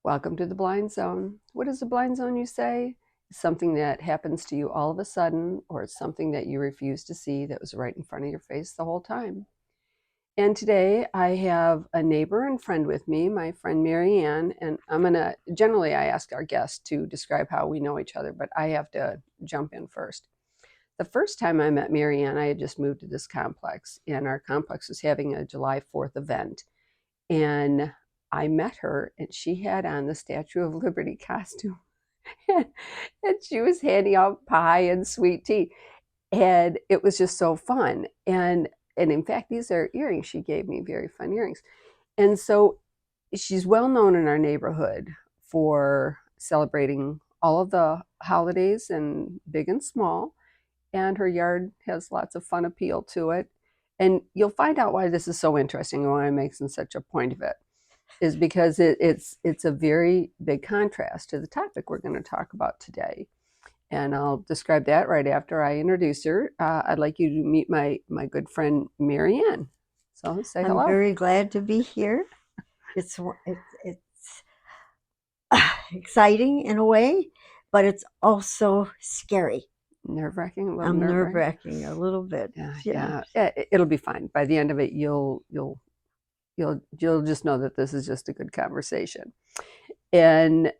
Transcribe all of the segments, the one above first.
Welcome to the blind zone. What is the blind zone, you say? It's something that happens to you all of a sudden, or it's something that you refuse to see that was right in front of your face the whole time. And today I have a neighbor and friend with me, my friend Mary Ann, and generally I ask our guests to describe how we know each other, but I have to jump in first. The first time I met Mary Ann, I had just moved to this complex, and our complex was having a July 4th event. And I met her, and she had on the Statue of Liberty costume. And she was handing out pie and sweet tea. And it was just so fun. And in fact, these are earrings she gave me, very fun earrings. And so she's well known in our neighborhood for celebrating all of the holidays, and big and small. And her yard has lots of fun appeal to it. And you'll find out why this is so interesting and why I'm making such a point of it is because it's a very big contrast to the topic we're going to talk about today. And I'll describe that right after I introduce her. I'd like you to meet my good friend Mary Ann. So say hello. I'm very glad to be here. It's exciting in a way, but it's also scary. Nerve-wracking. I'm nerve-wracking a little bit. Yeah. It'll be fine. By the end of it, you'll just know that this is just a good conversation. And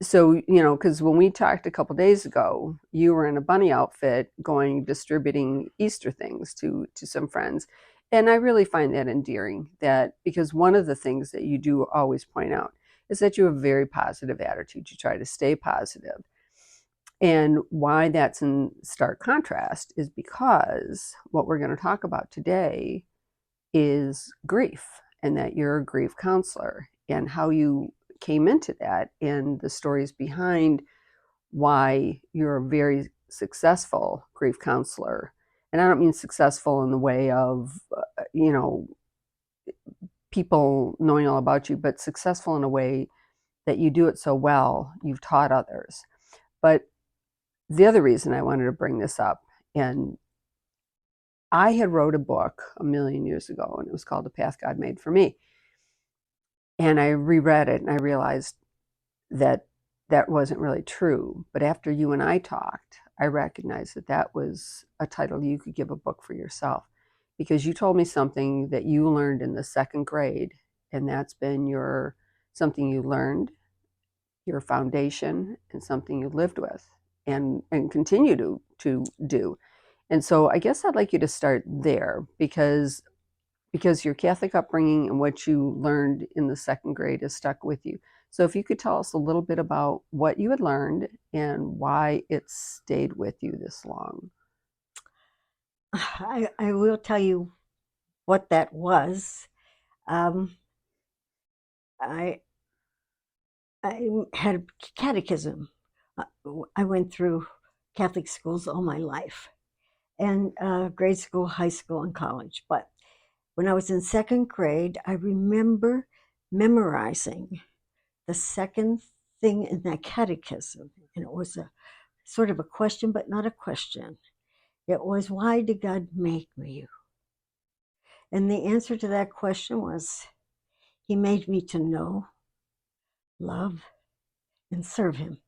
so, because when we talked a couple days ago, you were in a bunny outfit distributing Easter things to some friends. And I really find that endearing, because one of the things that you do always point out is that you have a very positive attitude. You try to stay positive. And why that's in stark contrast is because what we're going to talk about today is grief, and that you're a grief counselor, and how you came into that, and the stories behind why you're a very successful grief counselor. And I don't mean successful in the way of, people knowing all about you, but successful in a way that you do it so well, you've taught others. But the other reason I wanted to bring this up, and I had wrote a book a million years ago, and it was called The Path God Made for Me. And I reread it, and I realized that that wasn't really true. But after you and I talked, I recognized that that was a title you could give a book for yourself, because you told me something that you learned in the second grade, and that's been something you learned, your foundation, and something you lived with and continue to do. And so I guess I'd like you to start there, because your Catholic upbringing and what you learned in the second grade has stuck with you. So if you could tell us a little bit about what you had learned and why it stayed with you this long. I will tell you what that was. Um, I I had a catechism. I went through Catholic schools all my life, and grade school, high school, and college. But when I was in second grade, I remember memorizing the second thing in that catechism, and it was a sort of a question, but not a question. It was, why did God make me? And the answer to that question was, He made me to know, love, and serve Him,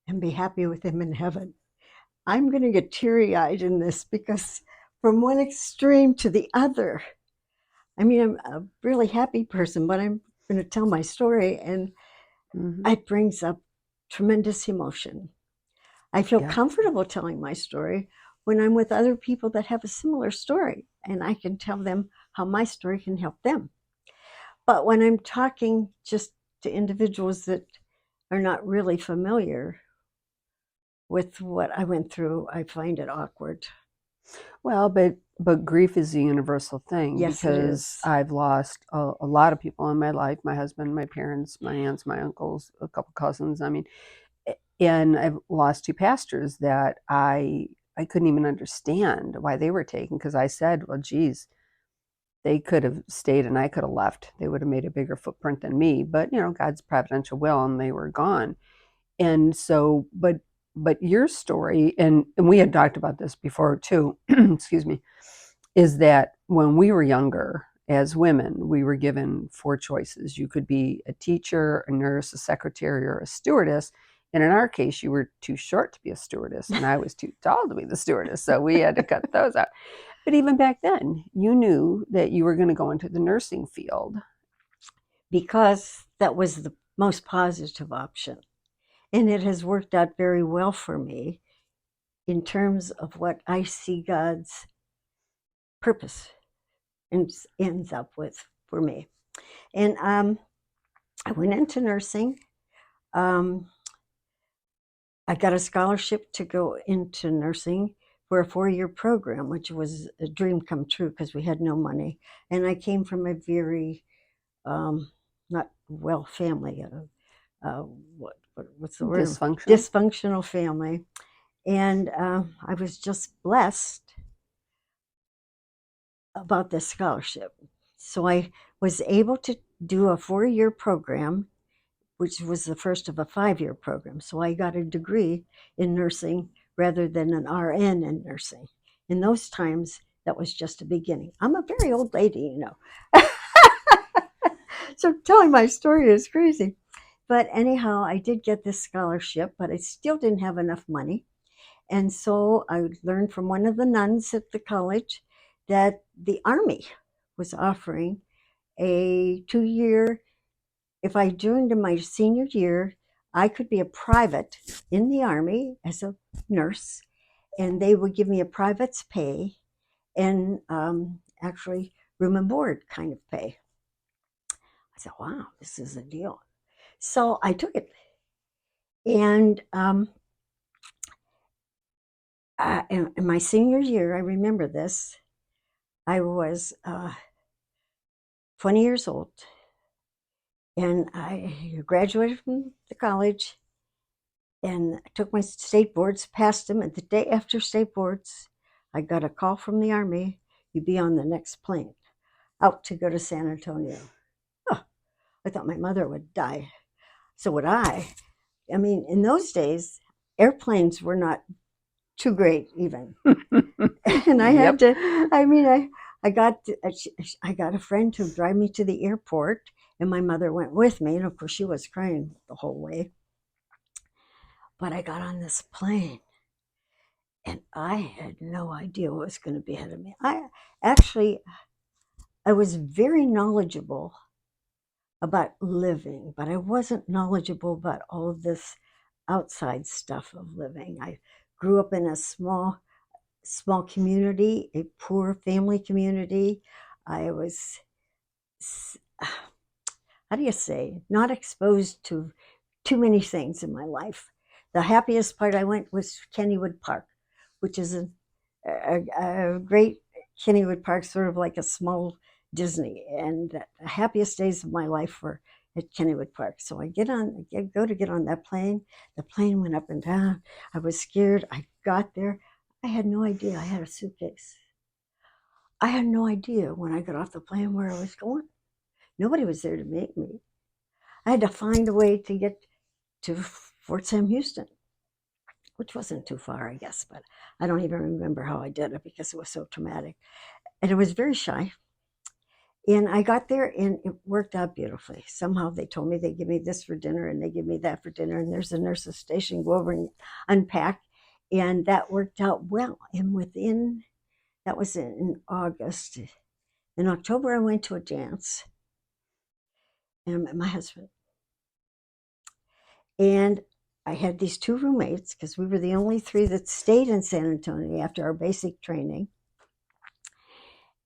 and be happy with Him in heaven. I'm going to get teary-eyed in this, because from one extreme to the other, I mean, I'm a really happy person, but I'm going to tell my story, and it brings up tremendous emotion. I feel comfortable telling my story when I'm with other people that have a similar story, and I can tell them how my story can help them. But when I'm talking just to individuals that are not really familiar with what I went through, I find it awkward. Well, but grief is a universal thing. Yes, it because is. I've lost a lot of people in my life: my husband, my parents, my aunts, my uncles, a couple cousins. I mean, and I've lost two pastors that I couldn't even understand why they were taken, because I said, well, geez, they could have stayed and I could have left. They would have made a bigger footprint than me. But God's providential will, and they were gone. And so, but your story, and we had talked about this before too, excuse me, is that when we were younger, as women, we were given 4 choices. You could be a teacher, a nurse, a secretary, or a stewardess. And in our case, you were too short to be a stewardess, and I was too tall to be the stewardess. So we had to cut those out. But even back then, you knew that you were going to go into the nursing field. Because that was the most positive option. And it has worked out very well for me in terms of what I see God's purpose ends up with for me. And I went into nursing. I got a scholarship to go into nursing for a 4-year program, which was a dream come true because we had no money. And I came from a very not well family. What's the word? Dysfunctional. Dysfunctional family. And I was just blessed about this scholarship. So I was able to do a 4-year program, which was the first of a 5-year program. So I got a degree in nursing rather than an RN in nursing. In those times, that was just a beginning. I'm a very old lady, you know. So telling my story is crazy. But anyhow, I did get this scholarship, but I still didn't have enough money. And so I learned from one of the nuns at the college that the Army was offering a 2-year, if I joined in my senior year, I could be a private in the Army as a nurse, and they would give me a private's pay and actually room and board kind of pay. I said, wow, this is a deal. So I took it. And in my senior year, I remember this, I was 20 years old, and I graduated from the college and I took my state boards, passed them, and the day after state boards, I got a call from the Army, you'd be on the next plane out to go to San Antonio. Oh, I thought my mother would die. So would I. I mean, in those days, airplanes were not too great even. And I had to, I mean, I got a friend to drive me to the airport, and my mother went with me, and of course she was crying the whole way. But I got on this plane, and I had no idea what was going to be ahead of me. I was very knowledgeable about living, but I wasn't knowledgeable about all of this outside stuff of living. I grew up in a small community, a poor family community. I was, how do you say, not exposed to too many things in my life. The happiest part I went was Kennywood Park, which is a great Kennywood Park, sort of like a small Disney. And the happiest days of my life were at Kennywood Park. So I go to get on that plane. The plane went up and down. I was scared. I got there. I had no idea I had a suitcase. I had no idea when I got off the plane where I was going. Nobody was there to meet me. I had to find a way to get to Fort Sam Houston, which wasn't too far, I guess, but I don't even remember how I did it because it was so traumatic. And I was very shy. And I got there and it worked out beautifully. Somehow they told me they give me this for dinner and they give me that for dinner. And there's a nurse's station, go over and unpack. And that worked out well. And that was in August. In October, I went to a dance and I met my husband. And I had these 2 roommates because we were the only 3 that stayed in San Antonio after our basic training.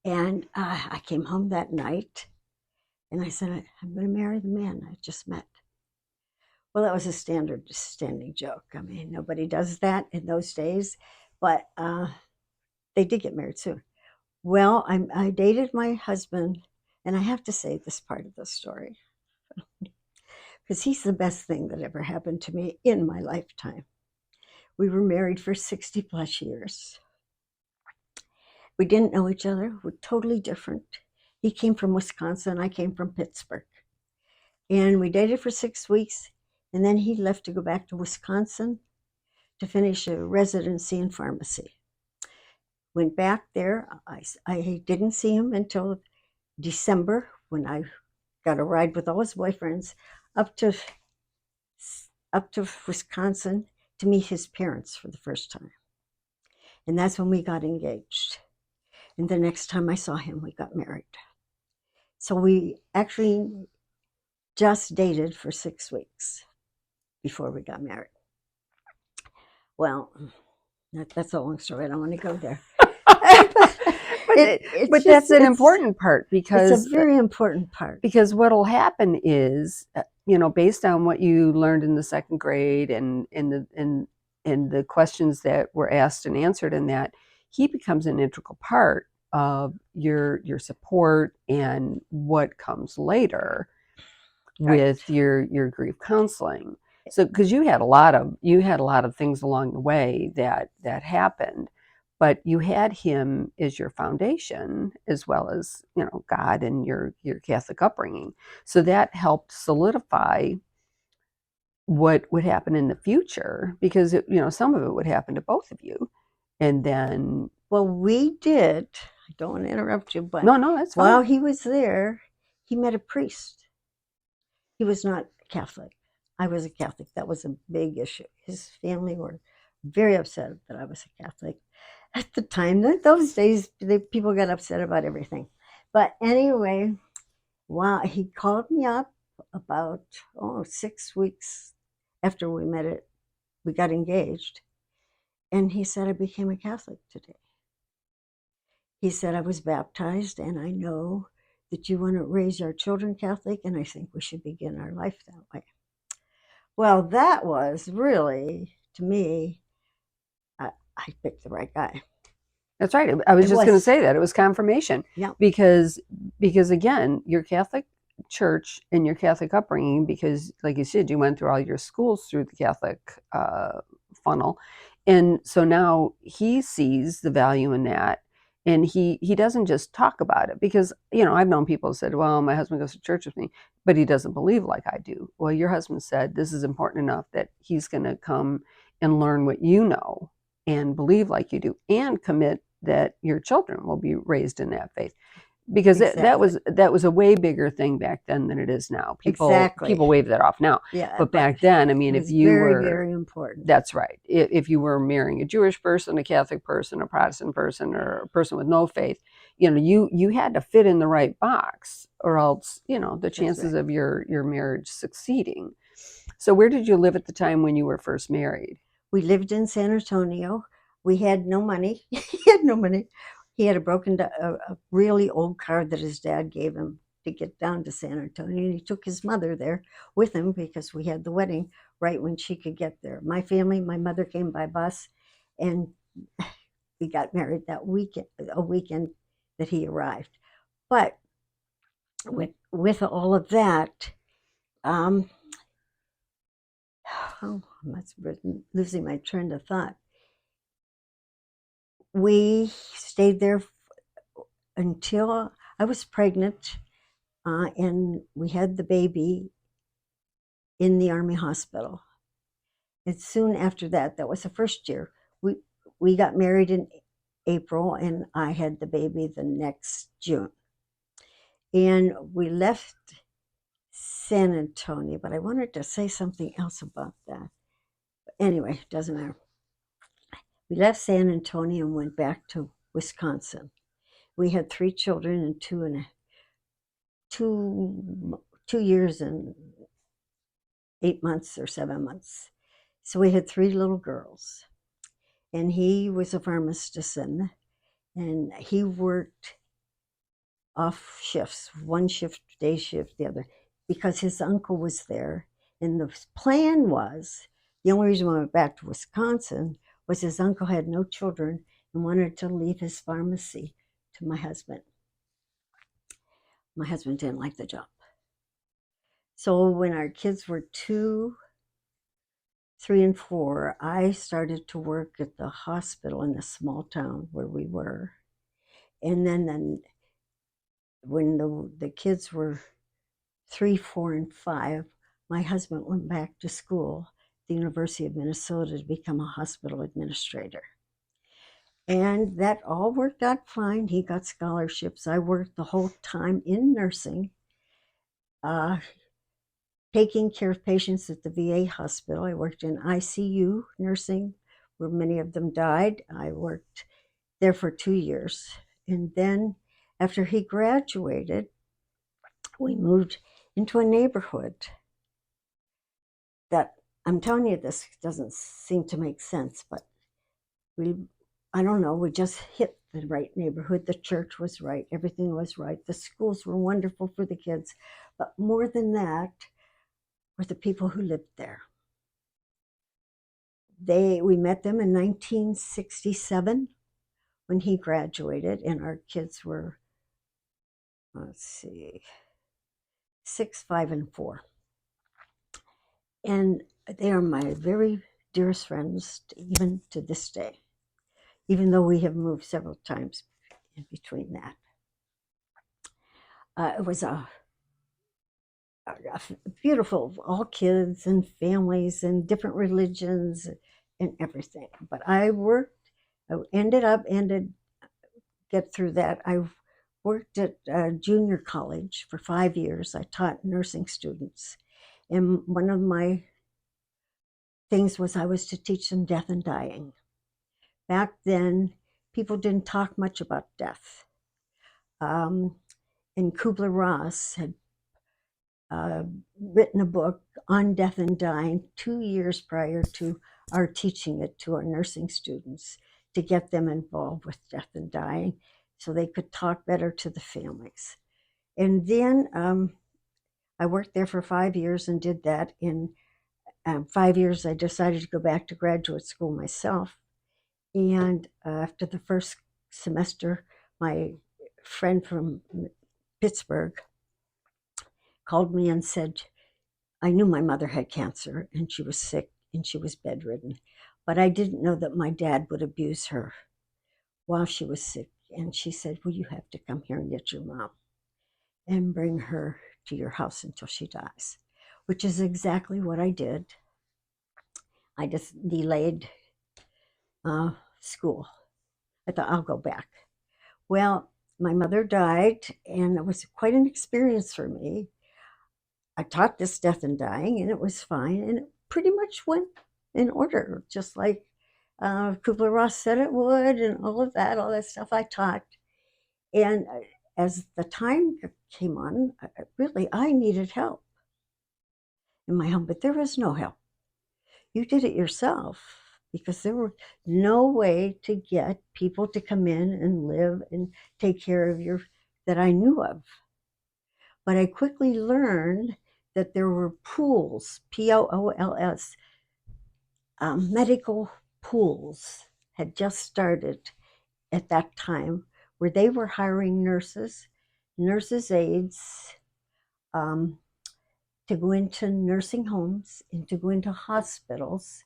And I came home that night and I said, I'm going to marry the man I just met. Well, that was a standing joke. I mean, nobody does that in those days, but they did get married soon. Well, I dated my husband, and I have to say this part of the story because he's the best thing that ever happened to me in my lifetime. We were married for 60 plus years. We didn't know each other. We're totally different. He came from Wisconsin. I came from Pittsburgh. And we dated for 6 weeks, and then he left to go back to Wisconsin to finish a residency in pharmacy. Went back there. I didn't see him until December, when I got a ride with all his boyfriends up to Wisconsin to meet his parents for the first time. And that's when we got engaged. And the next time I saw him, we got married. So we actually just dated for 6 weeks before we got married. Well, that's a long story. I don't want to go there. But that's an important part, it's because a very important part. because what'll happen is, based on what you learned in the second grade and in the questions that were asked and answered in that, he becomes an integral part of your support and what comes later with your grief counseling. So because you had a lot of things along the way that happened, but you had him as your foundation, as well as God and your Catholic upbringing. So that helped solidify what would happen in the future, because some of it would happen to both of you, and then Well, we did. I don't want to interrupt you, but no, that's fine. while he was there, he met a priest. He was not Catholic. I was a Catholic. That was a big issue. His family were very upset that I was a Catholic at the time. Those days, people got upset about everything. But anyway, he called me up about 6 weeks after we got engaged, and he said I became a Catholic today. He said, I was baptized, and I know that you want to raise our children Catholic, and I think we should begin our life that way. Well, that was really, to me, I picked the right guy. That's right. I was just going to say that. It was confirmation. Yeah. Because again, your Catholic church and your Catholic upbringing, because like you said, you went through all your schools through the Catholic funnel. And so now he sees the value in that. And he doesn't just talk about it, because, I've known people who said, well, my husband goes to church with me, but he doesn't believe like I do. Well, your husband said this is important enough that he's going to come and learn what you know and believe like you do, and commit that your children will be raised in that faith, because Exactly. that was a way bigger thing back then than it is now. People wave that off now. Yeah, but back then, I mean, it if was you very, were very important. that's right. If you were marrying a Jewish person, a Catholic person, a Protestant person, or a person with no faith, you had to fit in the right box, or else the chances of your marriage succeeding. So where did you live at the time when you were first married? We lived in San Antonio. We had no money. He had no money. He had a really old car that his dad gave him to get down to San Antonio. And he took his mother there with him because we had the wedding right when she could get there. My family, my mother came by bus, and we got married that weekend, a weekend that he arrived. But with all of that, I'm losing my train of thought. We stayed there until I was pregnant, and we had the baby in the Army hospital. And soon after that, that was the first year, we got married in April, and I had the baby the next June. And we left San Antonio, but I wanted to say something else about that. Anyway, it doesn't matter. We left San Antonio and went back to Wisconsin. We had 3 children in 2 years and 8 months or 7 months. So we had 3 little girls. And he was a pharmacist, and he worked off shifts, one shift, day shift, the other, because his uncle was there. And the plan was, the only reason we went back to Wisconsin was his uncle had no children and wanted to leave his pharmacy to my husband. My husband didn't like the job. So when our kids were 2, 3, and 4, I started to work at the hospital in the small town where we were. And then when the kids were 3, 4, and 5, my husband went back to school at the University of Minnesota to become a hospital administrator. And that all worked out fine. He got scholarships. I worked the whole time in nursing, uh, taking care of patients at the VA hospital. I worked in ICU nursing, where many of them died. I worked there for 2 years. And then after he graduated, we moved into a neighborhood that, I'm telling you, this doesn't seem to make sense, but we, I don't know, we just hit the right neighborhood. The church was right. Everything was right. The schools were wonderful for the kids. But more than that were the people who lived there. We met them in 1967 when he graduated, and our kids were, let's see, 6, 5, and 4. And they are my very dearest friends, even to this day, even though we have moved several times in between that. It was a beautiful, all kids and families and different religions and everything. But I get through that. I worked at junior college for 5 years. I taught nursing students. And one of my things was I was to teach them death and dying. Back then, people didn't talk much about death. And Kubler-Ross had written a book on death and dying 2 years prior to our teaching it to our nursing students to get them involved with death and dying so they could talk better to the families. And then I worked there for 5 years and did that. In 5 years, I decided to go back to graduate school myself. And after the first semester, my friend from Pittsburgh called me and said, I knew my mother had cancer and she was sick and she was bedridden, but I didn't know that my dad would abuse her while she was sick. And she said, well, you have to come here and get your mom and bring her to your house until she dies, which is exactly what I did. I just delayed school. I thought, I'll go back. Well, my mother died, and it was quite an experience for me. I taught this death and dying, and it was fine, and it pretty much went in order, just like Kubler-Ross said it would, and all that stuff I taught. And as the time came on, really, I needed help in my home, but there was no help. You did it yourself because there was no way to get people to come in and live and take care of that I knew of. But I quickly learned that there were pools, POOLS, medical pools had just started at that time where they were hiring nurses aides, to go into nursing homes and to go into hospitals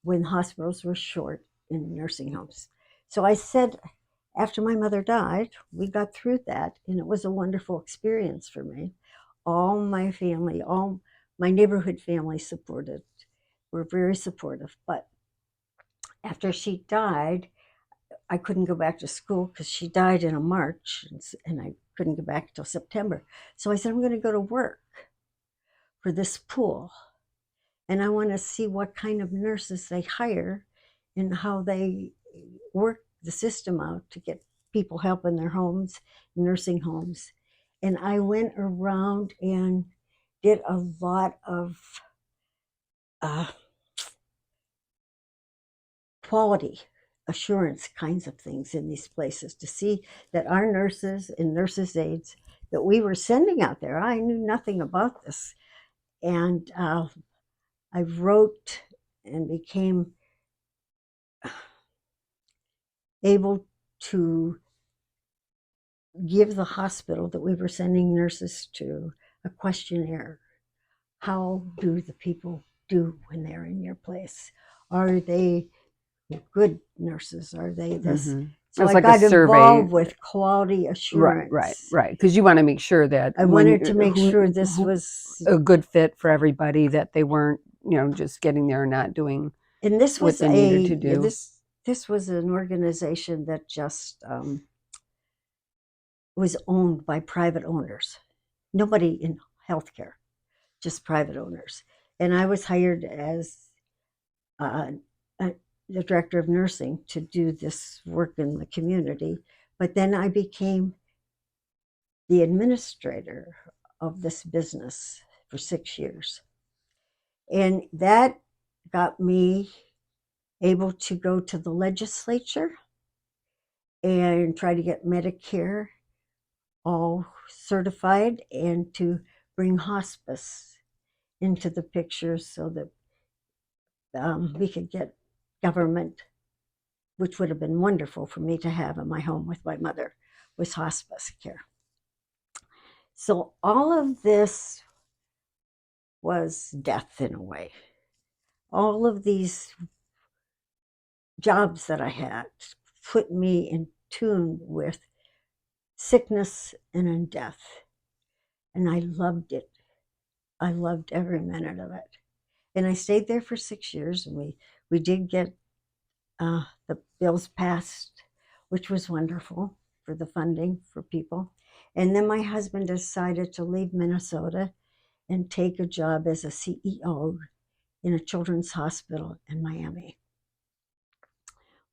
when hospitals were short in nursing homes. So I said, after my mother died, we got through that, and it was a wonderful experience for me. All my family, all my neighborhood family were very supportive. But after she died, I couldn't go back to school because she died in a March, and I couldn't go back until September. So I said, I'm going to go to work for this pool, and I want to see what kind of nurses they hire and how they work the system out to get people help in their homes, nursing homes. And I went around and did a lot of quality assurance kinds of things in these places to see that our nurses and nurses aides that we were sending out there, I knew nothing about this. And I wrote and became able to give the hospital that we were sending nurses to a questionnaire. How do the people do when they're in your place? Are they good nurses? Are they this? Mm-hmm. So it's I like got a survey. involved with quality assurance. Right. Because you want to make sure that I wanted to make sure this was a good fit for everybody, that they weren't, just getting there and not doing and this what was they needed to do. this this was an organization that just was owned by private owners. Nobody in healthcare, just private owners. And I was hired as uh, the director of nursing to do this work in the community. But then I became the administrator of this business for 6 years. And that got me able to go to the legislature and try to get Medicare all certified and to bring hospice into the picture so that we could get government, which would have been wonderful for me to have in my home with my mother, was hospice care. So all of this was death in a way. All of these jobs that I had put me in tune with sickness and in death. And I loved it. I loved every minute of it. And I stayed there for 6 years, and we did get the bills passed, which was wonderful for the funding for people. And then my husband decided to leave Minnesota and take a job as a CEO in a children's hospital in Miami.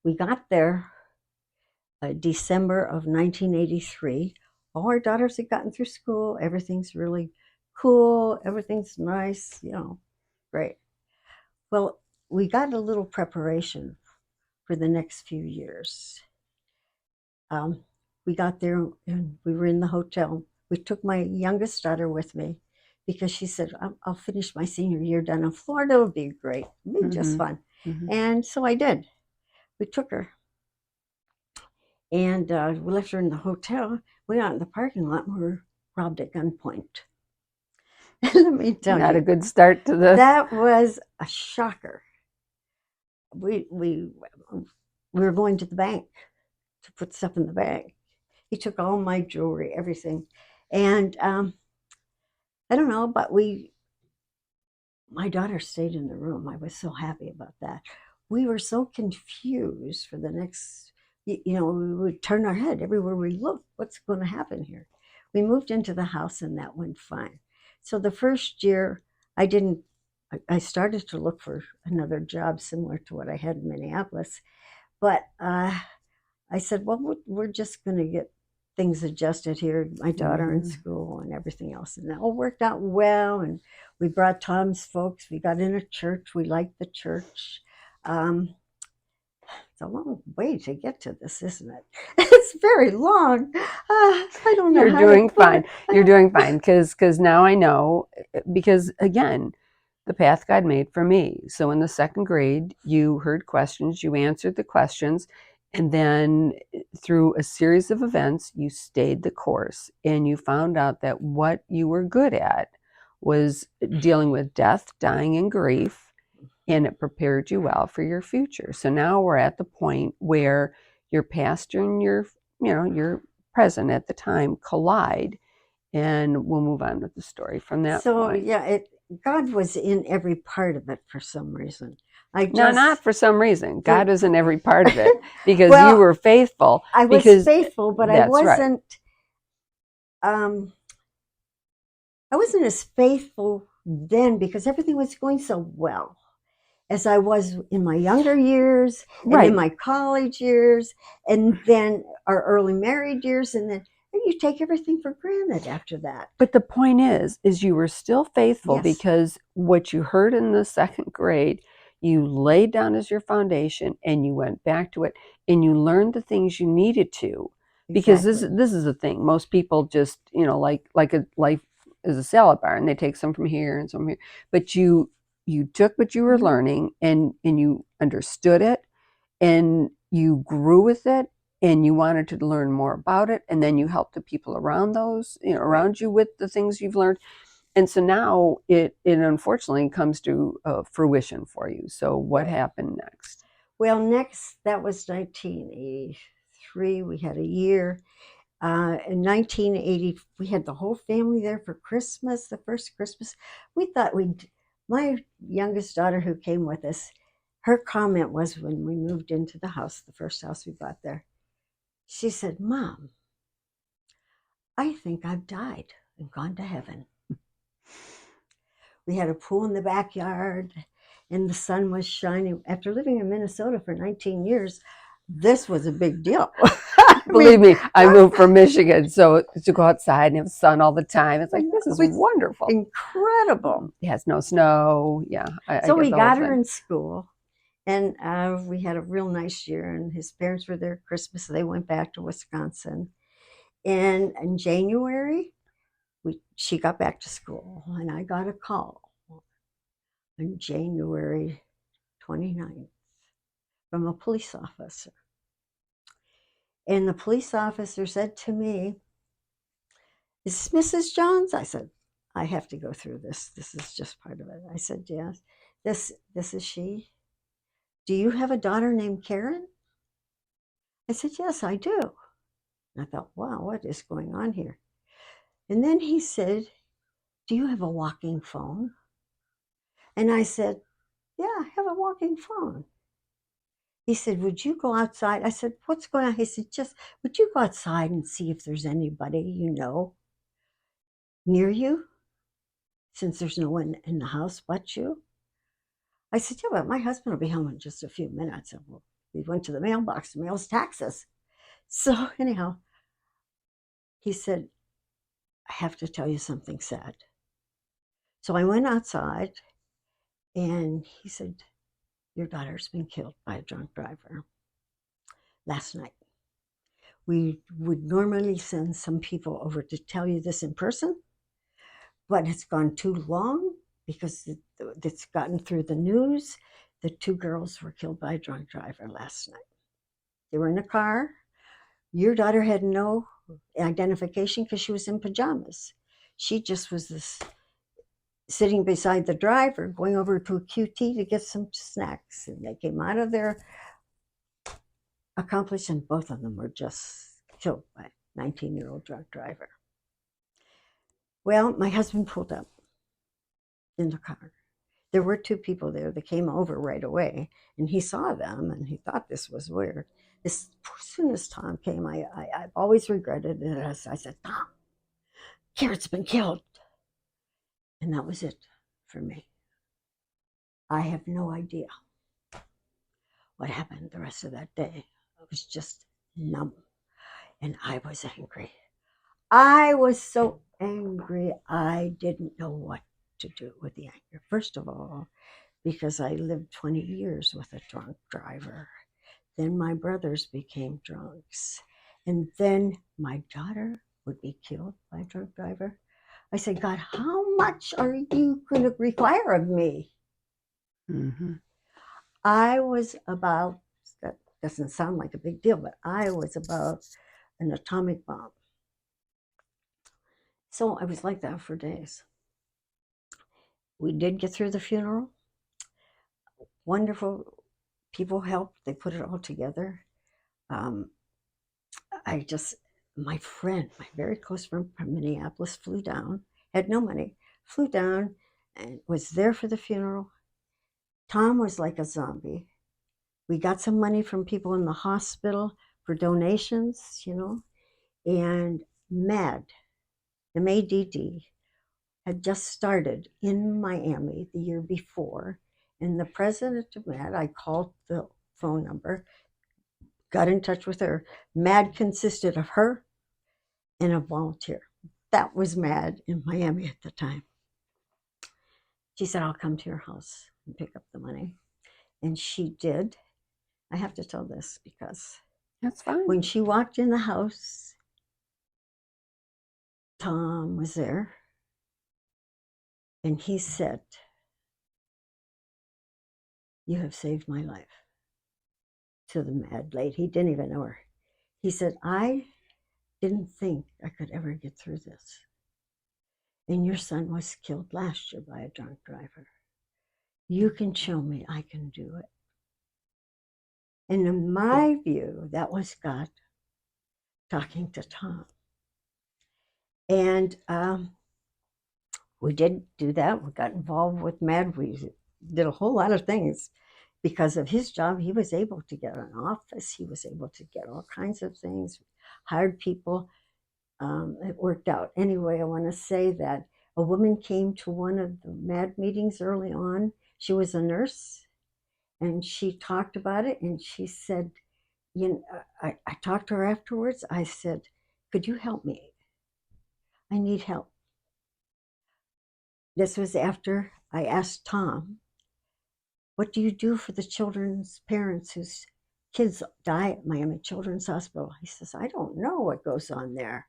We got there December of 1983. All our daughters had gotten through school. Everything's really cool. Everything's nice, great. Well, we got a little preparation for the next few years. We got there and we were in the hotel. We took my youngest daughter with me because she said, I'll finish my senior year down in Florida. It'll be great. It'll be just fun. And so I did. We took her. And we left her in the hotel. We went out in the parking lot and we were robbed at gunpoint. Let me tell you. Not a good start to the... That was a shocker. We were going to the bank to put stuff in the bank. He took all my jewelry, everything. And I don't know, but my daughter stayed in the room. I was so happy about that. We were so confused for the next, we would turn our head everywhere we looked. What's going to happen here? We moved into the house and that went fine. So the first year, I started to look for another job similar to what I had in Minneapolis. But I said, well, we're just going to get things adjusted here, my daughter in school and everything else. And that all worked out well. And we brought Tom's folks. We got in a church. We liked the church. It's a long way to get to this, isn't it? It's very long. I don't know. You're doing fine. You're doing fine because now I know, because again, the path God made for me. So in the second grade, you heard questions, you answered the questions, and then through a series of events, you stayed the course and you found out that what you were good at was dealing with death, dying, and grief, and it prepared you well for your future. So now we're at the point where your past and your present at the time collide, and we'll move on with the story from that point. Yeah, God was in every part of it for some reason. No, not for some reason. God was in every part of it because you were faithful. I was faithful, but I wasn't. Right. I wasn't as faithful then because everything was going so well as I was in my younger years, and in my college years, and then our early married years, and then you take everything for granted after that. But the point is you were still faithful because what you heard in the second grade, you laid down as your foundation and you went back to it and you learned the things you needed to. Because this is the thing. Most people just, like a life is a salad bar and they take some from here and some from here. But you took what you were learning and you understood it and you grew with it. And you wanted to learn more about it, and then you helped the people around around you with the things you've learned, and so now it unfortunately comes to fruition for you. So what happened next? Well, next, that was 1983. We had a year. In 1980, we had the whole family there for Christmas. The first Christmas, we thought my youngest daughter who came with us, her comment was when we moved into the house, the first house we bought there, she said, "Mom, I think I've died and gone to heaven." We had a pool in the backyard and the sun was shining. After living in Minnesota for 19 years, this was a big deal. Believe me, I moved from Michigan, so to go outside and have sun all the time, it's like, this is wonderful. Incredible. It has no snow. Yeah. So we got her in school, and we had a real nice year, and his parents were there at Christmas, so they went back to Wisconsin. And in January, she got back to school, and I got a call on January 29th from a police officer. And the police officer said to me, "Is this Mrs. Jones?" I said, "I have to go through this. This is just part of it." I said, "Yes, this is she. Do you have a daughter named Karen?" I said, "Yes, I do." And I thought, wow, what is going on here? And then he said, "Do you have a walking phone?" And I said, "Yeah, I have a walking phone." He said, "Would you go outside?" I said, "What's going on?" He said, "Just, would you go outside and see if there's anybody you know near you, since there's no one in the house but you?" I said, "Yeah, but my husband will be home in just a few minutes." And we went to the mailbox to mail his taxes. So anyhow, he said, "I have to tell you something sad." So I went outside, and he said, "Your daughter's been killed by a drunk driver last night. We would normally send some people over to tell you this in person, but it's gone too long because it's gotten through the news. The two girls were killed by a drunk driver last night. They were in a car. Your daughter had no identification because she was in pajamas. She just was this sitting beside the driver, going over to a QT to get some snacks. And they came out of their accomplice, and both of them were just killed by a 19-year-old drunk driver." Well, my husband pulled up in the car. There were two people there that came over right away, and he saw them, and he thought this was weird. As soon as Tom came, I've always regretted it. As I said, "Tom, Karen's been killed." And that was it for me. I have no idea what happened the rest of that day. I was just numb, and I was angry. I was so angry, I didn't know what to do with the anger. First of all, because I lived 20 years with a drunk driver. Then my brothers became drunks. And then my daughter would be killed by a drunk driver. I said, "God, how much are you going to require of me?" Mm-hmm. I was about, that doesn't sound like a big deal, but I was about an atomic bomb. So I was like that for days. We did get through the funeral. Wonderful people helped. They put it all together. Um, my friend, my very close friend from Minneapolis flew down, had no money, flew down and was there for the funeral. Tom was like a zombie. We got some money from people in the hospital for donations, and MAD, MADD, had just started in Miami the year before. And the president of MAD, I called the phone number, got in touch with her. MAD consisted of her and a volunteer. That was MAD in Miami at the time. She said, "I'll come to your house and pick up the money." And she did. I have to tell this because That's fine. when she walked in the house, Tom was there. And he said, "You have saved my life," to the MAD lady. He didn't even know her. He said, "I didn't think I could ever get through this. And your son was killed last year by a drunk driver. You can show me I can do it." And in my view, that was God talking to Tom. And we did do that. We got involved with MAD. We did a whole lot of things because of his job, he was able to get an office. He was able to get all kinds of things, hired people. It worked out. Anyway, I want to say that a woman came to one of the MAD meetings early on. She was a nurse, and she talked about it, and she said, you know, I talked to her afterwards. I said, could you help me? I need help. This was after I asked Tom, what do you do for the children's parents whose kids die at Miami Children's Hospital? He says, I don't know what goes on there.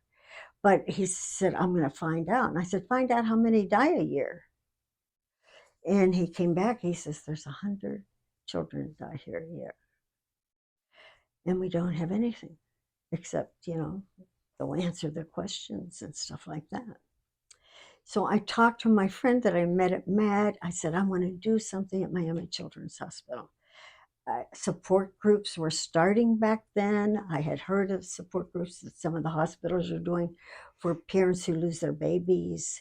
But he said, I'm going to find out. And I said, find out how many die a year. And he came back. He says, there's 100 children die here a year. And we don't have anything except, they'll answer their questions and stuff like that. So I talked to my friend that I met at MAD. I said, I want to do something at Miami Children's Hospital. Support groups were starting back then. I had heard of support groups that some of the hospitals are doing for parents who lose their babies.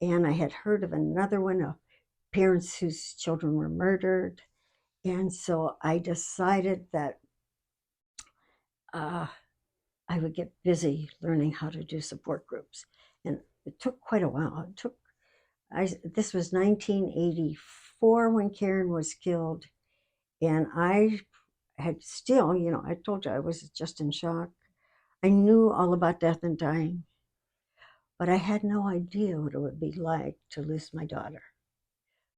And I had heard of another one of parents whose children were murdered. And so I decided that I would get busy learning how to do support groups. And it took quite a while. This was 1984 when Karen was killed. And I had still, I told you I was just in shock. I knew all about death and dying, but I had no idea what it would be like to lose my daughter,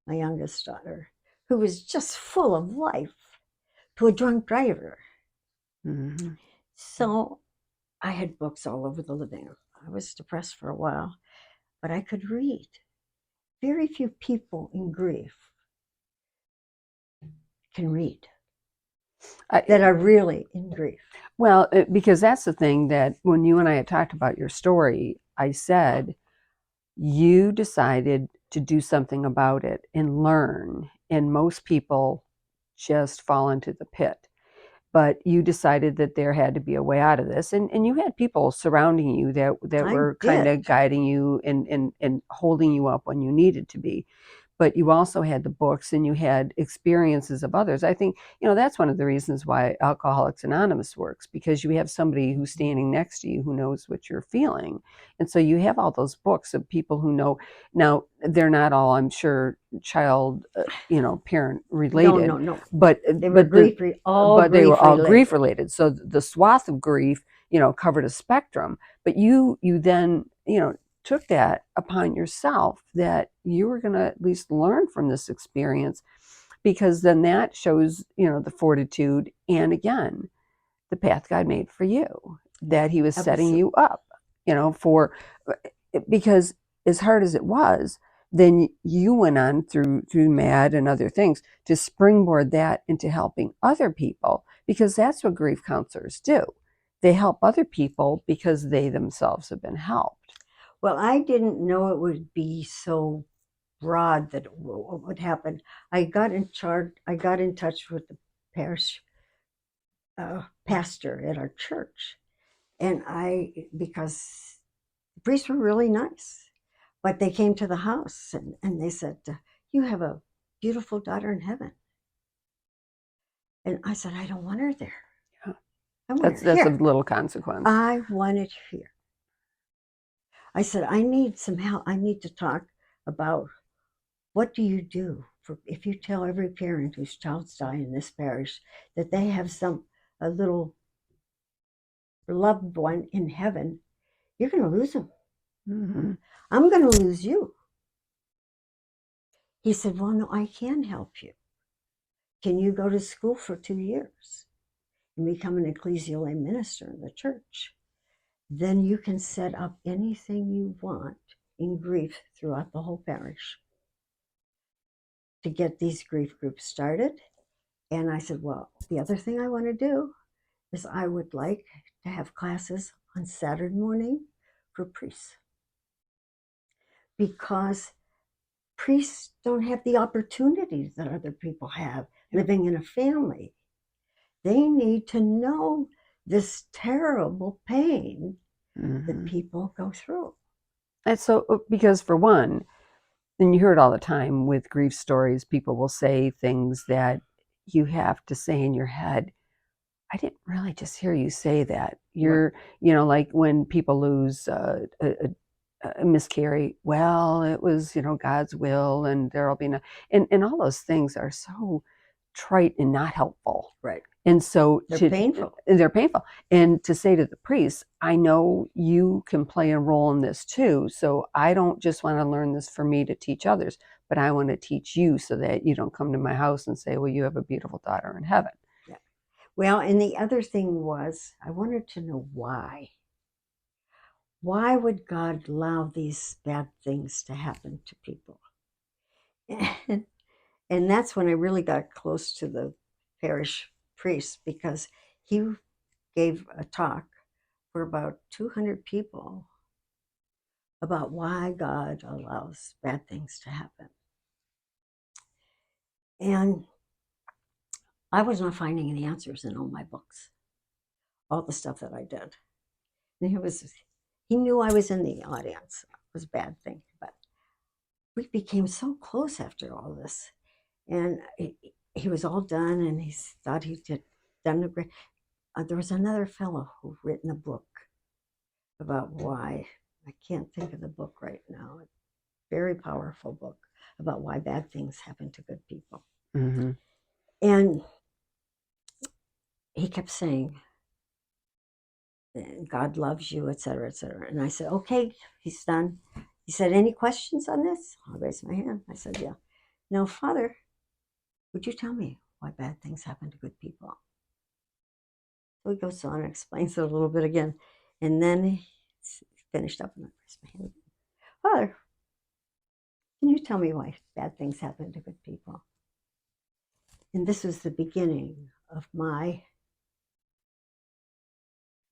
my youngest daughter, who was just full of life, to a drunk driver. Mm-hmm. So I had books all over the living room. I was depressed for a while, but I could read. Very few people in grief can read that are really in grief. Well, because that's the thing, that when you and I had talked about your story, I said you decided to do something about it and learn, and most people just fall into the pit. But you decided that there had to be a way out of this, and you had people surrounding you that were kind of guiding you and holding you up when you needed to be. But you also had the books and you had experiences of others. I think, that's one of the reasons why Alcoholics Anonymous works, because you have somebody who's standing next to you who knows what you're feeling. And so you have all those books of people who know. Now, they're not all, I'm sure, child, parent related. No. But they were they were all grief related. So the swath of grief, covered a spectrum. But you then, took that upon yourself, that you were going to at least learn from this experience, because then that shows, the fortitude and, again, the path God made for you, that he was setting you up, because as hard as it was, then you went on through MAD and other things to springboard that into helping other people, because that's what grief counselors do. They help other people because they themselves have been helped. Well, I didn't know it would be so broad that what would happen. I got in touch with the parish pastor at our church, and because the priests were really nice, but they came to the house and they said, you have a beautiful daughter in heaven. And I said, I don't want her there. Yeah. That's a little consequence. I want it here. I said, I need some help. I need to talk about, what do you do if you tell every parent whose child's dying in this parish that they have a little loved one in heaven, you're going to lose them. Mm-hmm. I'm going to lose you. He said, well, no, I can help you. Can you go to school for 2 years and become an ecclesial lay minister in the church? Then you can set up anything you want in grief throughout the whole parish to get these grief groups started. And I said, well, the other thing I want to do is I would like to have classes on Saturday morning for priests, because priests don't have the opportunities that other people have living in a family. They need to know this terrible pain that people go through. And so, because for one, and you hear it all the time with grief stories, people will say things that, you have to say in your head, I didn't really just hear you say that. Right. You're, like when people lose a miscarry, well, it was, God's will, and there'll be no, and all those things are so trite and not helpful. Right. And so They're painful. they're painful. And to say to the priest, I know you can play a role in this too. So I don't just want to learn this for me to teach others, but I want to teach you so that you don't come to my house and say, well, you have a beautiful daughter in heaven. Yeah. Well, and the other thing was, I wanted to know why. Why would God allow these bad things to happen to people? And that's when I really got close to the parish priest, because he gave a talk for about 200 people about why God allows bad things to happen. And I was not finding any answers in all my books, all the stuff that I did. And he knew I was in the audience. It was a bad thing, but we became so close after all this. And he was all done, and he thought he did done a great. There was another fellow who written a book about why. I can't think of the book right now. A very powerful book about why bad things happen to good people. Mm-hmm. And he kept saying, God loves you, etc., etc. And I said, okay, he's done. He said, any questions on this? I raised my hand. I said, yeah. Now, Father, would you tell me why bad things happen to good people? So he goes on and explains it a little bit again. And then he finished up, and I raised my hand. Father, can you tell me why bad things happen to good people? And this was the beginning of my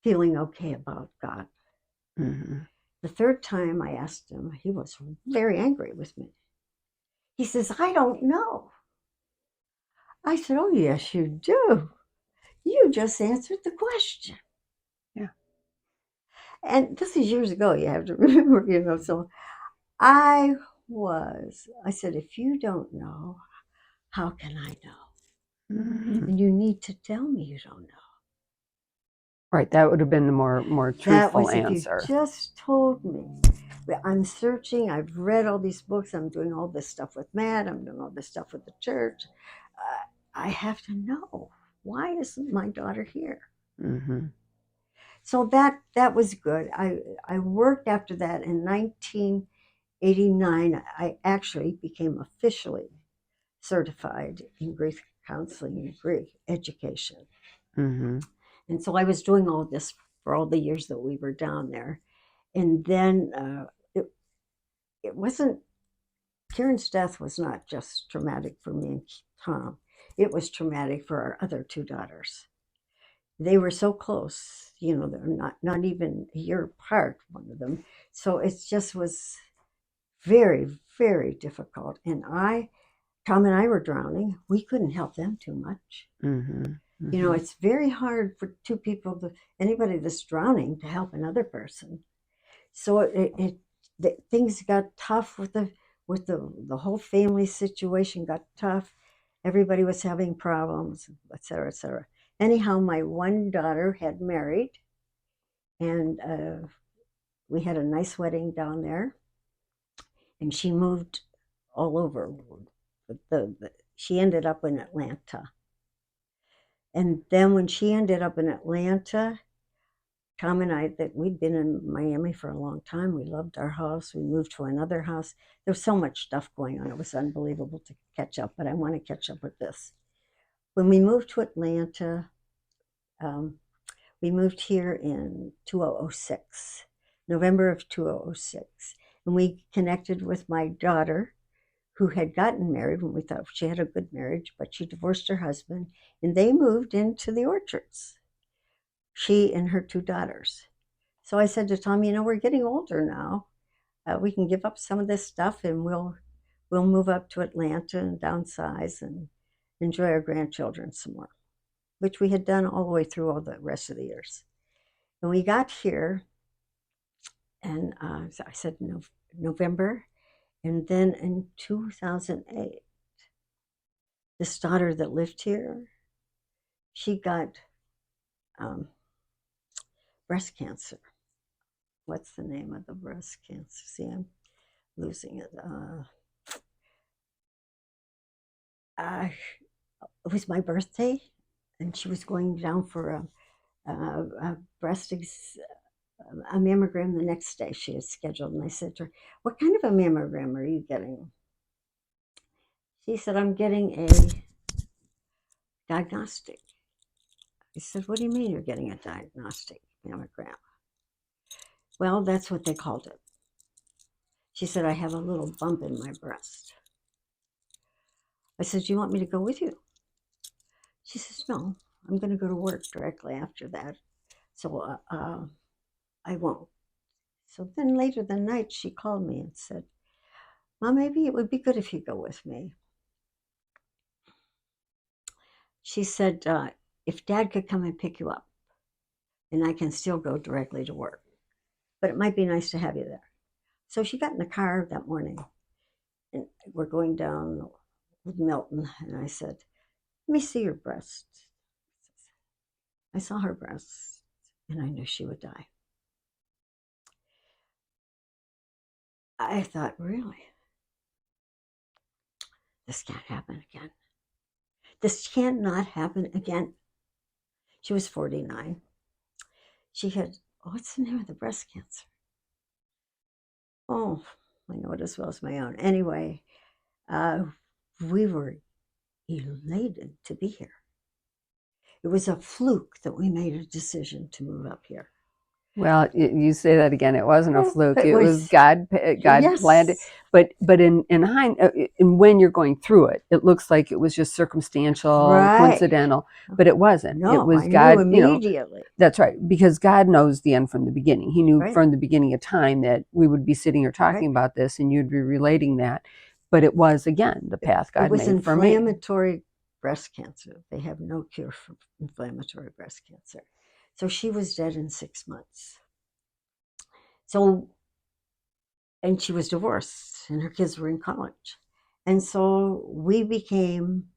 feeling okay about God. Mm-hmm. The third time I asked him, he was very angry with me. He says, I don't know. I said, oh, yes, you do. You just answered the question. Yeah. And this is years ago, you have to remember, so I said, if you don't know, how can I know? Mm-hmm. And you need to tell me you don't know. Right. That would have been the more That truthful was if you answer. just told me. I'm searching, I've read all these books, I'm doing all this stuff with Matt, I'm doing all this stuff with the church. I have to know, why isn't my daughter here? Mm-hmm. So that was good. I worked after that in 1989. I actually became officially certified in grief counseling and grief education. Mm-hmm. And so I was doing all this for all the years that we were down there. And then it wasn't, Karen's death was not just traumatic for me and Tom. It was traumatic for our other two daughters. They were so close, they're not even a year apart, one of them. So it just was very, very difficult. And Tom and I were drowning. We couldn't help them too much. Mm-hmm. Mm-hmm. It's very hard for two people, anybody that's drowning, to help another person. So things got tough with the whole family situation got tough. Everybody was having problems, et cetera, et cetera. Anyhow, my one daughter had married, and we had a nice wedding down there, and she moved all over. She ended up in Atlanta. And then when she ended up in Atlanta, Tom and I, that we'd been in Miami for a long time. We loved our house. We moved to another house. There was so much stuff going on. It was unbelievable to catch up, but I want to catch up with this. When we moved to Atlanta, we moved here in 2006, November of 2006. And we connected with my daughter, who had gotten married when we thought she had a good marriage, but she divorced her husband, and they moved into the Orchards, she and her two daughters. So I said to Tom, we're getting older now. We can give up some of this stuff, and we'll move up to Atlanta and downsize and enjoy our grandchildren some more, which we had done all the way through all the rest of the years. And we got here, and so I said November, and then in 2008, this daughter that lived here, she got um, breast cancer. What's the name of the breast cancer? See, I'm losing it. It was my birthday, and she was going down for a breast a mammogram the next day. She had scheduled, and I said to her, "What kind of a mammogram are you getting?" She said, "I'm getting a diagnostic." I said, "What do you mean you're getting a diagnostic mammogram?" "Well, that's what they called it." She said, "I have a little bump in my breast." I said, "Do you want me to go with you?" She says, "No, I'm going to go to work directly after that, so I won't." So then later the night, she called me and said, "Mom, maybe it would be good if you go with me." She said, "If Dad could come and pick you up, and I can still go directly to work, but it might be nice to have you there." So she got in the car that morning, and we're going down with Milton, and I said, "Let me see your breast." I saw her breasts, and I knew she would die. I thought, really, this can't happen again. This cannot happen again. She was 49. She had, what's the name of the breast cancer? Oh, I know it as well as my own. Anyway, we were elated to be here. It was a fluke that we made a decision to move up here. Well, you say that again. It wasn't a fluke. It was God. God Yes. planned it. But in when you're going through it, it looks like it was just circumstantial, Right. coincidental. But it wasn't. No, it was I God. knew immediately. That's right, because God knows the end from the beginning. He knew Right. from the beginning of time that we would be sitting here talking about this, and you'd be relating that. But it was again the path God made for me. It was inflammatory breast cancer. They have no cure for inflammatory breast cancer. So she was dead in 6 months. So, and she was divorced, and her kids were in college. And so we became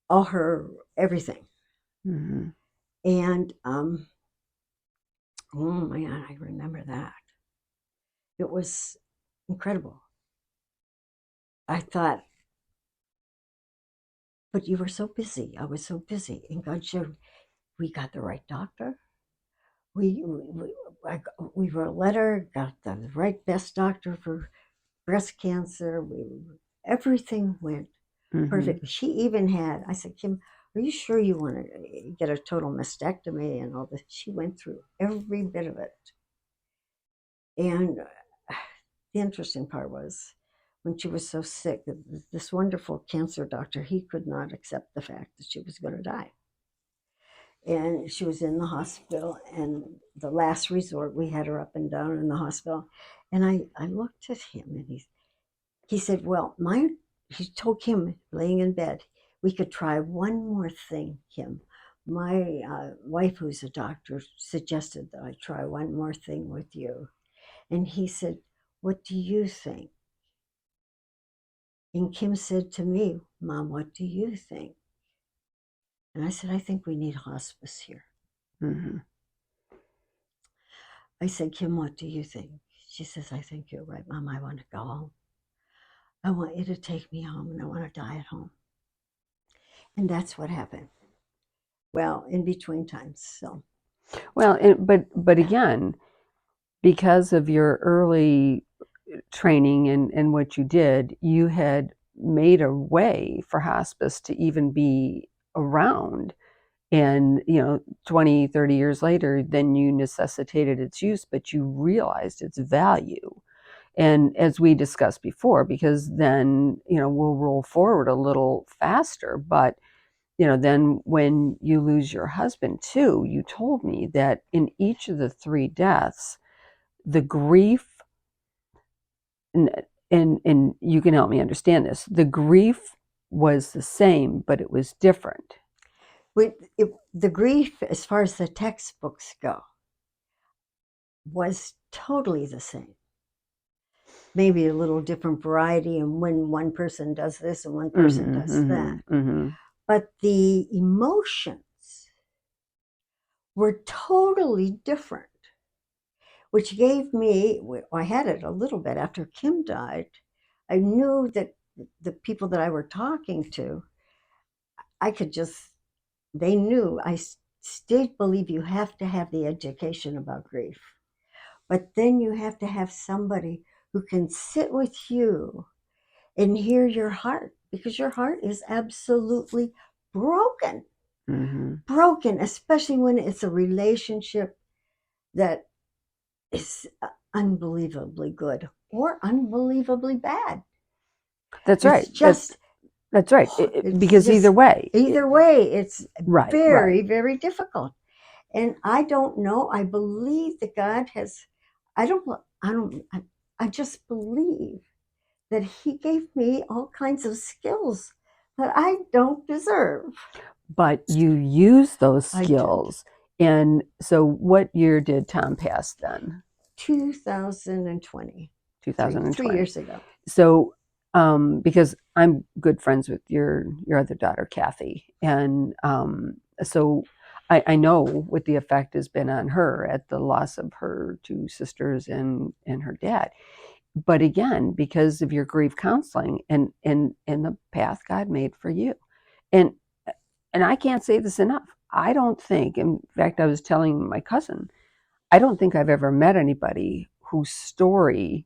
all her everything. Mm-hmm. And oh my God, I remember that. It was incredible. I thought, but you were so busy. I was so busy. And God showed we got the right doctor. We wrote a letter, got the right best doctor for breast cancer. Everything went perfectly. She even had, I said, "Kim, are you sure you want to get a total mastectomy and all this?" She went through every bit of it. And the interesting part was when she was so sick, this wonderful cancer doctor, he could not accept the fact that she was going to die. And she was in the hospital, and the last resort, we had her up and down in the hospital. And I looked at him, and he said, "Well, he told Kim, laying in bed, we could try one more thing, Kim. My wife, who's a doctor, suggested that I try one more thing with you." And he said, "What do you think?" And Kim said to me, "Mom, what do you think?" And I said, "I think we need hospice here." Mm-hmm. I said, "Kim, what do you think?" She says, "I think you're right, Mom. I want to go home. I want you to take me home, and I want to die at home." And that's what happened. Well, in between times, so. Well, but again, because of your early training and what you did, you had made a way for hospice to even be around. And 20, 30 years later, then you necessitated its use, but you realized its value. And as we discussed before, because then we'll roll forward a little faster, but then when you lose your husband too, you told me that in each of the three deaths, the grief, and you can help me understand this, the grief was the same, but it was different. The grief, as far as the textbooks go, was totally the same. maybe a little different variety, and when one person does this and one person Mm-hmm, does that. mm-hmm, mm-hmm. But the emotions were totally different, which gave me, I had it a little bit after Kim died. I knew that the people that I were talking to, I could just, they knew I still believe you have to have the education about grief. But then you have to have somebody who can sit with you and hear your heart, because your heart is absolutely broken. Mm-hmm. Broken, especially when it's a relationship that is unbelievably good or unbelievably bad. That's It's right. That's just, that's right. it's Because either just, way, either way, it's right, right. very, very difficult. And I don't know. I believe that God has, I don't, I just believe that He gave me all kinds of skills that I don't deserve. But you use those I did. skills. And so, what year did Tom pass then? 2020, 3 2020. years ago. So, because I'm good friends with your other daughter, Kathy, and so I know what the effect has been on her at the loss of her two sisters and her dad. But again, because of your grief counseling and the path God made for you, and and I can't say this enough. I don't think, in fact, I was telling my cousin, I don't think I've ever met anybody whose story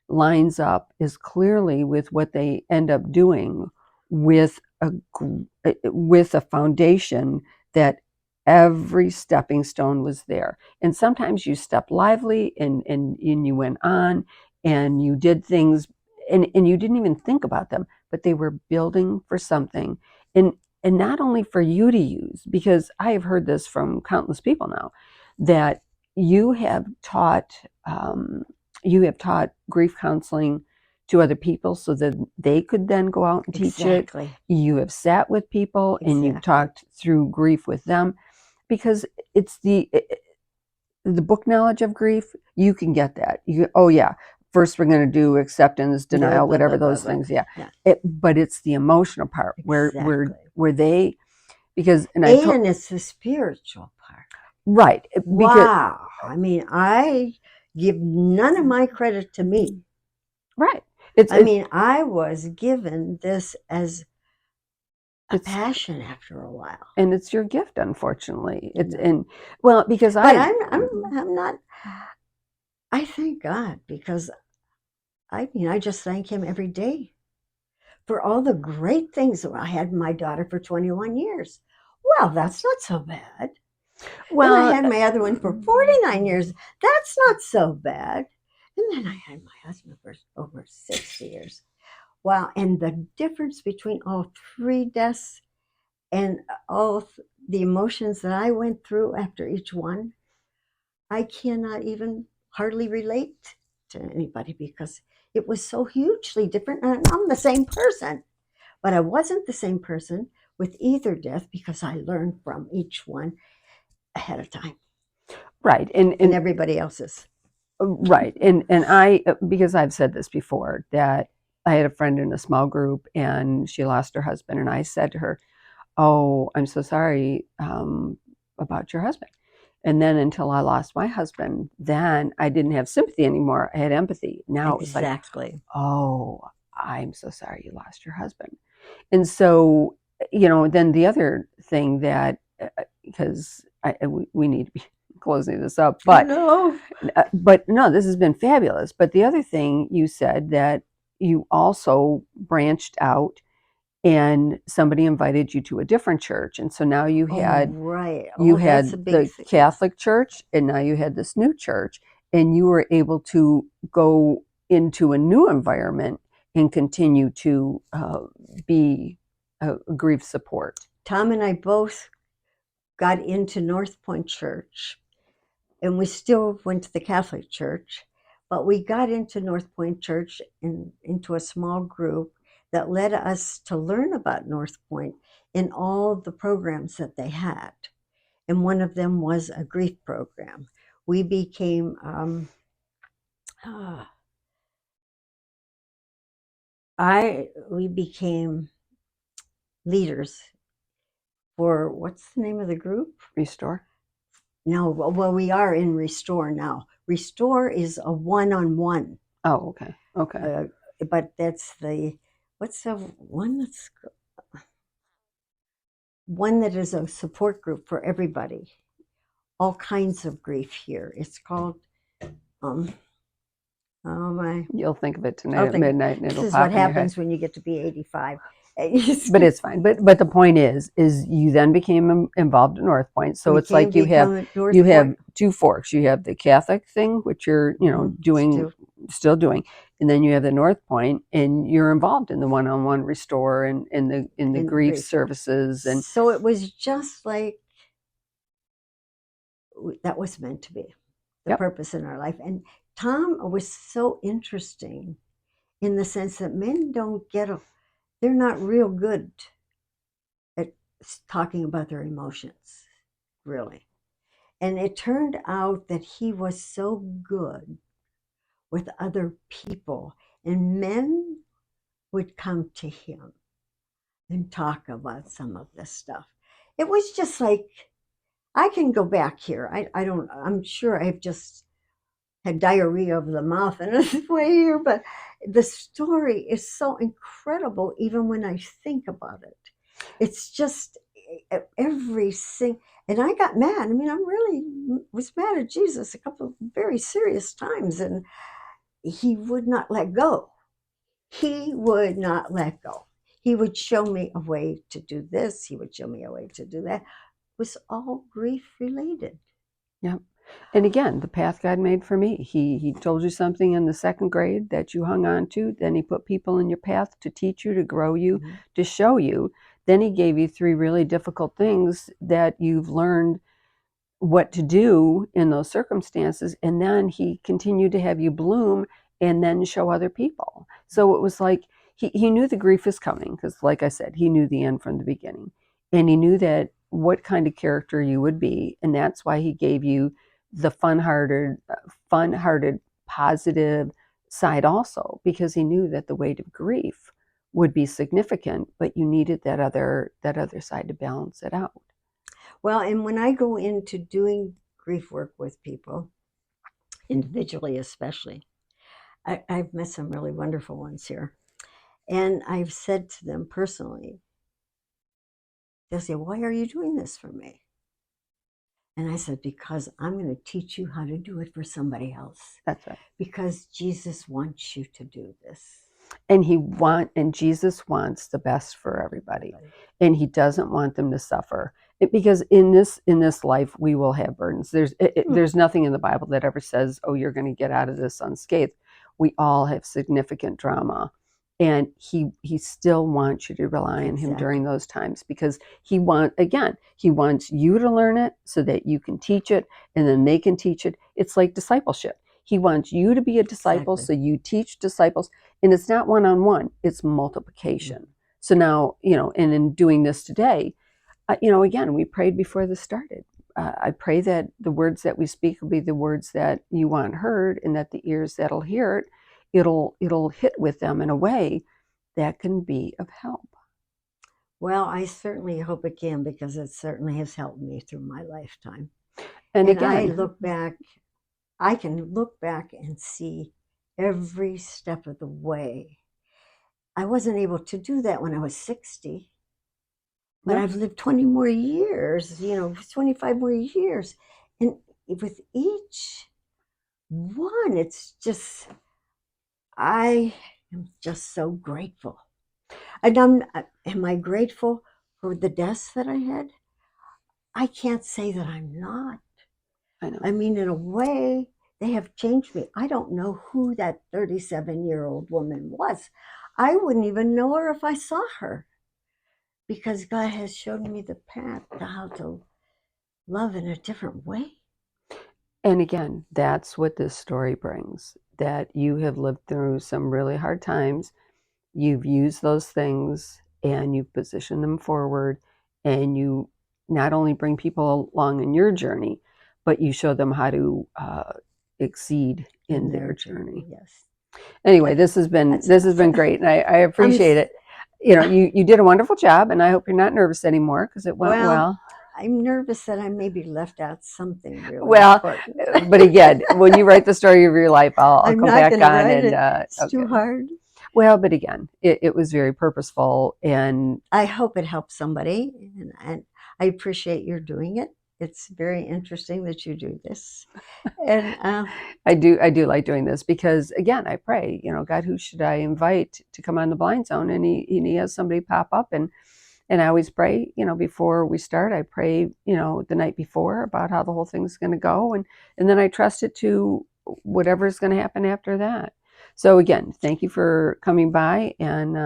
lines up as clearly with what they end up doing with a foundation that every stepping stone was there. And sometimes you stepped lively and you went on and you did things and you didn't even think about them, but they were building for something. And and not only for you to use, because I have heard this from countless people now, that you have taught um, you have taught grief counseling to other people so that they could then go out and teach it. Exactly. You have sat with people and you've Exactly. talked through grief with them because it's the book knowledge of grief. You can get that. Oh yeah, first we're going to do acceptance, Blah, denial, blah, blah, whatever blah, those blah. things. Yeah, Yeah, but it's the emotional part exactly. where they because and I told And it's the spiritual part. right because Wow. I mean, I give none of my credit to me. right it's I mean, I was given this as a it's passion after a while. and it's your gift, unfortunately. I It's know. and well because But I I'm not, I thank God, because I mean, I just thank Him every day for all the great things. I had my daughter for 21 years. Well, that's not so bad. Then I well had my other one for 49 years. That's not so bad. And then I had my husband for over 60 years. Wow. And the difference between all three deaths and all the emotions that I went through after each one, I cannot even hardly relate to anybody, because it was so hugely different. And I'm the same person, but I wasn't the same person with either death, because I learned from each one ahead of time, right and everybody else's. right and I because I've said this before that I had a friend in a small group and she lost her husband and I said to her, oh, I'm so sorry about your husband. And then until I lost my husband, then I didn't have sympathy anymore. I had empathy. Now it was like, Exactly. oh, I'm so sorry you lost your husband. And so, then the other thing that, because we need to be closing this up, I know. but no, this has been fabulous. But the other thing you said that you also branched out and somebody invited you to a different church. And so now Oh, right. you Oh, that's had a big the thing. Catholic church and now you had this new church and you were able to go into a new environment and continue to be a grief support. Tom and I both got into North Point Church, and we still went to the Catholic Church, but we got into North Point Church into a small group that led us to learn about North Point in all the programs that they had. And one of them was a grief program. We became we became leaders for, what's the name of the group? Restore. No, well, we are in Restore now. Restore is a one-on-one. Oh, okay. But that's what's the one that is a support group for everybody, all kinds of grief here. It's called, oh my, You'll think of it tonight at midnight, and this it'll is pop what in your head. happens when you get to be 85. But it's fine. But the point is you then became involved at North Point. So it's like you have two forks. You have the Catholic thing, which you're doing, still doing, and then you have the North Point, and you're involved in the one-on-one restore and in the grief services. And so it was just like that was meant to be the purpose in our life. And Tom was so interesting in the sense that men don't they're not real good at talking about their emotions, really. And it turned out that he was so good with other people, and men would come to him and talk about some of this stuff. It was just like, I can go back here. I'm sure I've just had diarrhea of the mouth in this way here, but the story is so incredible even when I think about it. It's just every single, and I got mad. I mean, I really was mad at Jesus a couple of very serious times, and he would not let go. He would not let go. He would show me a way to do this. He would show me a way to do that. It was all grief related. Yep. And again, the path God made for me. He told you something in the second grade that you hung on to. Then he put people in your path to teach you, to grow you, to show you. Then he gave you 3 really difficult things that you've learned what to do in those circumstances. And then he continued to have you bloom and then show other people. So it was like he knew the grief was coming because, like I said, he knew the end from the beginning. And he knew that what kind of character you would be. And that's why he gave you the fun-hearted, positive side also, because he knew that the weight of grief would be significant, but you needed that other side to balance it out. Well, and when I go into doing grief work with people, individually especially, I've met some really wonderful ones here. And I've said to them personally, they'll say, "Why are you doing this for me?" And I said, "Because I'm going to teach you how to do it for somebody else." That's right. Because Jesus wants you to do this. And Jesus wants the best for everybody. And he doesn't want them to suffer. Because in this life we will have burdens. There's nothing in the Bible that ever says, "Oh, you're going to get out of this unscathed." We all have significant trauma. And he still wants you to rely on him during those times, because he wants you to learn it so that you can teach it, and then they can teach it. It's like discipleship. He wants you to be a disciple, so you teach disciples. And it's not one-on-one, it's multiplication. So now, and in doing this today, again, we prayed before this started. I pray that the words that we speak will be the words that you want heard, and that the ears that'll hear it, it'll hit with them in a way that can be of help. Well, I certainly hope it can, because it certainly has helped me through my lifetime. And again, I can look back and see every step of the way. I wasn't able to do that when I was 60, but I've lived 20 more years, 25 more years. And with each one, it's just, I am just so grateful. And am I grateful for the deaths that I had? I can't say that I'm not. I know. I mean, in a way, they have changed me. I don't know who that 37-year-old woman was. I wouldn't even know her if I saw her, because God has shown me the path to how to love in a different way. And again, that's what this story brings, that you have lived through some really hard times. You've used those things and you've positioned them forward, and you not only bring people along in your journey, but you show them how to exceed in their journey. Yes. Anyway, Okay, this has been that's this has enough. been great, and I I'm appreciate it. You know, you did a wonderful job, and I hope you're not nervous anymore because it went well. well. I'm nervous that I maybe left out something really Well, important. but again, when you write the story of your life, I'll I'm come not back going to on write and it. It's too okay. hard. Well, but again, it was very purposeful, and I hope it helps somebody, and I appreciate your doing it. It's very interesting that you do this, and I do like doing this because again, I pray, you know, God, who should I invite to come on the Blind Zone? And he has somebody pop up, and I always pray, you know, before we start, I pray, you know, the night before about how the whole thing's going to go, and then I trust it to whatever's going to happen after that. So again, thank you for coming by, and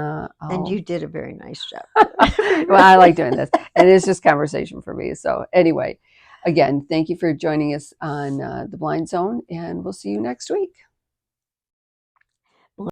and you I'll. did a very nice job. Well, I like doing this, and it's just conversation for me. So anyway, again, thank you for joining us on the Blind Zone, and we'll see you next week.